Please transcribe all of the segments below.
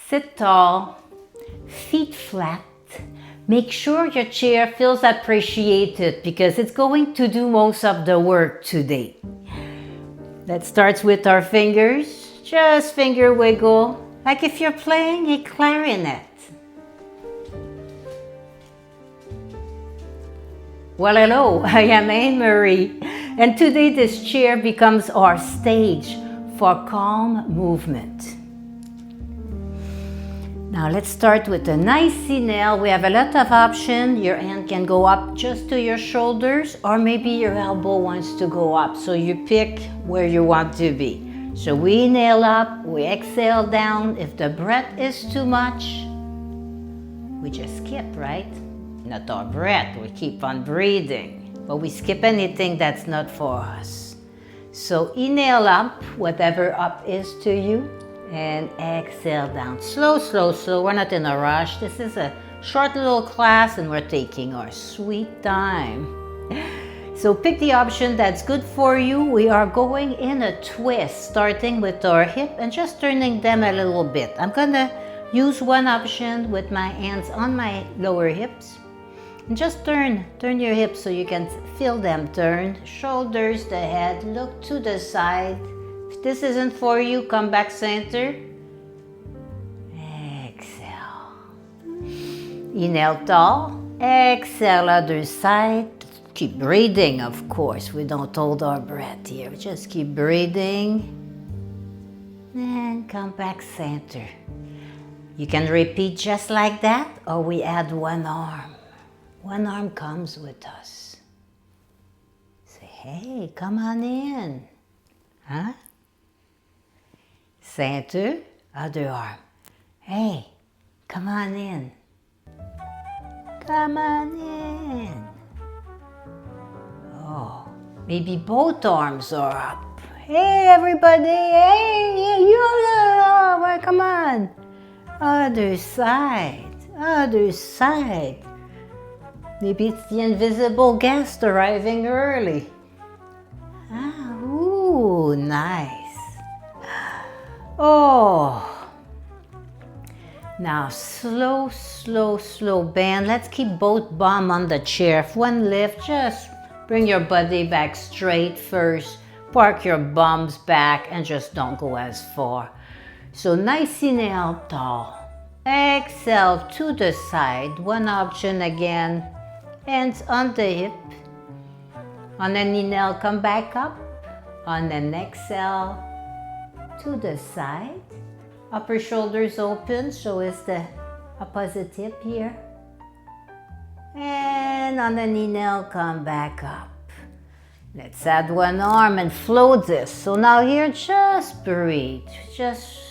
Sit tall, feet flat. Make sure your chair feels appreciated because it's going to do most of the work today. Let's start with our fingers. Just finger wiggle, like if you're playing a clarinet. Well, hello, I am Anne-Marie, and today this chair becomes our stage for calm movement. Now let's start with a nice C-nail. We have a lot of options. Your hand can go up just to your shoulders, or maybe your elbow wants to go up, so you pick where you want to be. So we inhale up, we exhale down. If the breath is too much, we just skip, right? Not our breath, we keep on breathing, but we skip anything that's not for us. So inhale up, whatever up is to you, and exhale down. Slow, slow, slow. We're not in a rush. This is a short little class and we're taking our sweet time. So pick the option that's good for you. We are going in a twist, starting with our hip and just turning them a little bit. I'm gonna use one option with my hands on my lower hips. And just turn your hips so you can feel them turn. Shoulders, the head, look to the side. If this isn't for you, come back center. Exhale. Inhale tall. Exhale other side. Keep breathing, of course. We don't hold our breath here. We just keep breathing. And come back center. You can repeat just like that, or we add one arm. One arm comes with us. Say, hey, come on in. Huh? Center, other arm. Hey, come on in. Come on in. Oh, maybe both arms are up. Hey, everybody. Hey, you. Come on. Other side. Other side. Maybe it's the invisible guest arriving early. Ah, ooh, nice. Oh. Now slow, slow, slow bend. Let's keep both bum on the chair. If one lift, just bring your body back straight first. Park your bums back and just don't go as far. So nice inhale, tall. Exhale to the side. One option again. Hands on the hip. On an inhale, come back up. On an exhale, to the side. Upper shoulders open, so is the opposite hip here. And on an inhale, come back up. Let's add one arm and flow this. So now here, just breathe. Just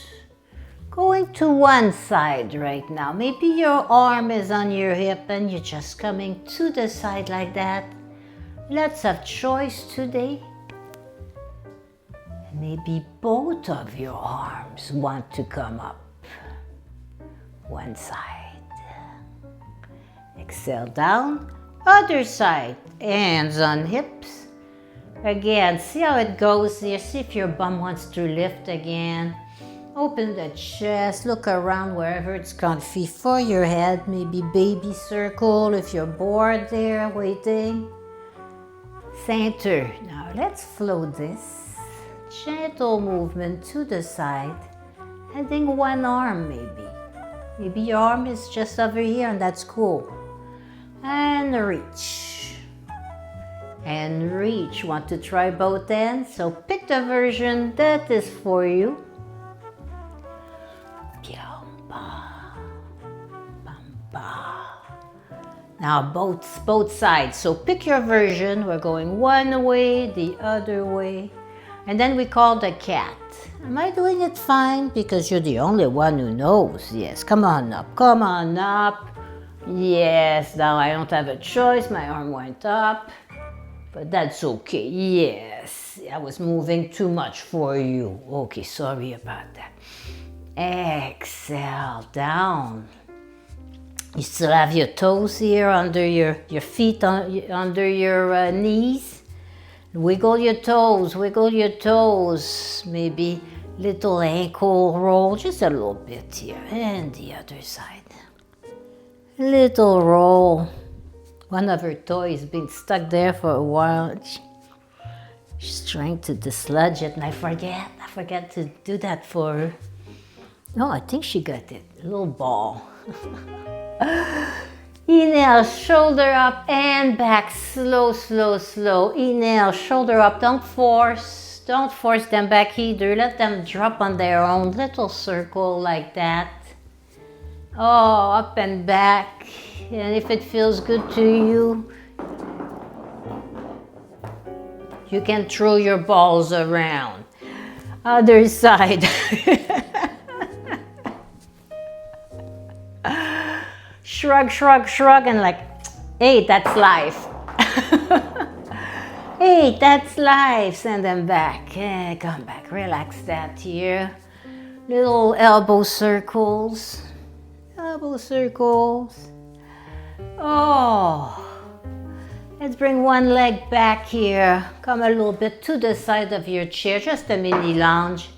going to one side right now. Maybe your arm is on your hip and you're just coming to the side like that. Lots of choice today. Maybe both of your arms want to come up. One side. Exhale down. Other side. Hands on hips. Again, see how it goes here. See if your bum wants to lift again. Open the chest. Look around wherever it's comfy for your head. Maybe baby circle if you're bored there waiting. Center. Now let's flow this. Gentle movement to the side, adding one arm maybe. Maybe your arm is just over here and that's cool. And reach. And reach. Want to try both ends? So pick the version that is for you. Now both sides. So pick your version. We're going one way, the other way. And then we call the cat. Am I doing it fine? Because you're the only one who knows. Yes, come on up, come on up. Yes, now I don't have a choice. My arm went up. But that's okay. Yes, I was moving too much for you. Okay, sorry about that. Exhale, down. You still have your toes here under your feet, under your knees. Wiggle your toes, wiggle your toes. Maybe Little ankle roll, just a little bit here, and the other side. Little roll. One of her toys been stuck there for a while. She's trying to dislodge it, and I forget to do that for her. No, I think she got it. A little ball. Inhale, shoulder up and back. Slow, slow, slow. Inhale, shoulder up. Don't force them back either. Let them drop on their own. Little circle like that. Oh, up and back. And if it feels good to you, you can throw your balls around. Other side. Shrug, shrug, shrug, and like, hey, that's life. Hey, that's life. Send them back. Come back. Relax that here. Little elbow circles. Elbow circles. Oh. Let's bring one leg back here. Come a little bit to the side of your chair. Just a mini lunge.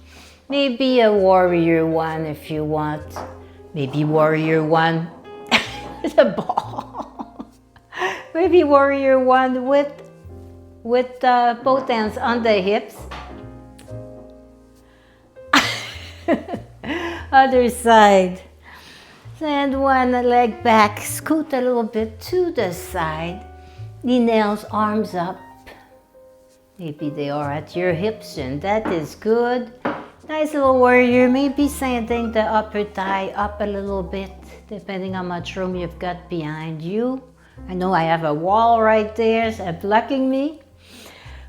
Maybe a warrior one if you want. Maybe warrior one. The ball. Maybe warrior one with both hands on the hips. Other side. Send one leg back. Scoot a little bit to the side. Inhales, arms up. Maybe they are at your hips, and that is good. Nice little warrior. Maybe sending the upper thigh up a little bit, depending on how much room you've got behind you. I know I have a wall right there blocking me.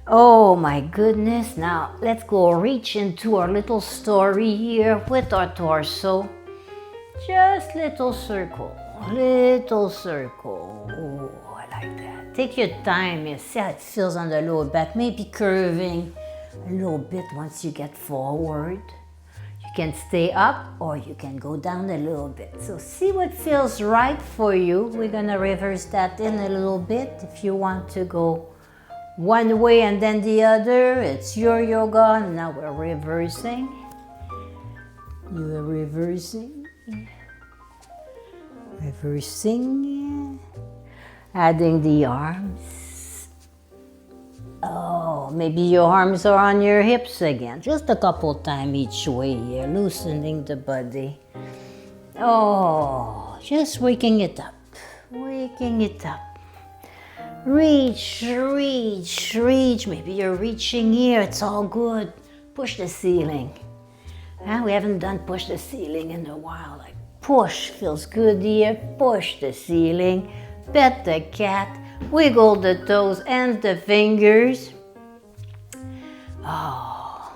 Oh my goodness. Now let's go reach into our little story here with our torso. Just little circle, little circle. Oh, I like that. Take your time. You see how it feels on the lower back. Maybe curving a little bit once you get forward. You can stay up or you can go down a little bit. So see what feels right for you. We're gonna reverse that in a little bit. If you want to go one way and then the other, it's your yoga. Now we're reversing. You are reversing. Reversing. Adding the arms. Oh, maybe your arms are on your hips again. Just a couple times each way here, loosening the body. Oh, just waking it up. Waking it up. Reach, reach, reach. Maybe you're reaching here. It's all good. Push the ceiling. We haven't done push the ceiling in a while. Like push feels good here. Push the ceiling. Pet the cat. Wiggle the toes and the fingers. Oh,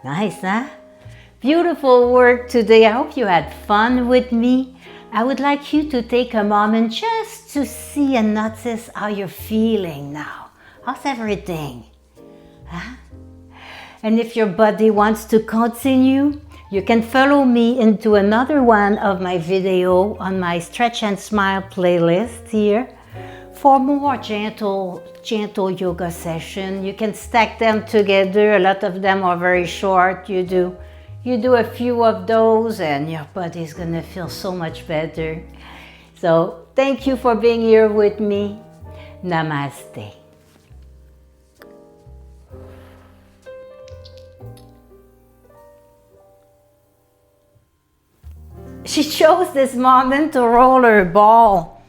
nice, huh? Beautiful work today. I hope you had fun with me. I would like you to take a moment just to see and notice how you're feeling now. How's everything? Huh? And if your body wants to continue, you can follow me into another one of my video on my Stretch and Smile playlist here for more gentle yoga session. You can stack them together. A lot of them are very short. You do a few of those and your body's gonna feel so much better. So thank you for being here with me. Namaste. She chose this moment to roll her ball.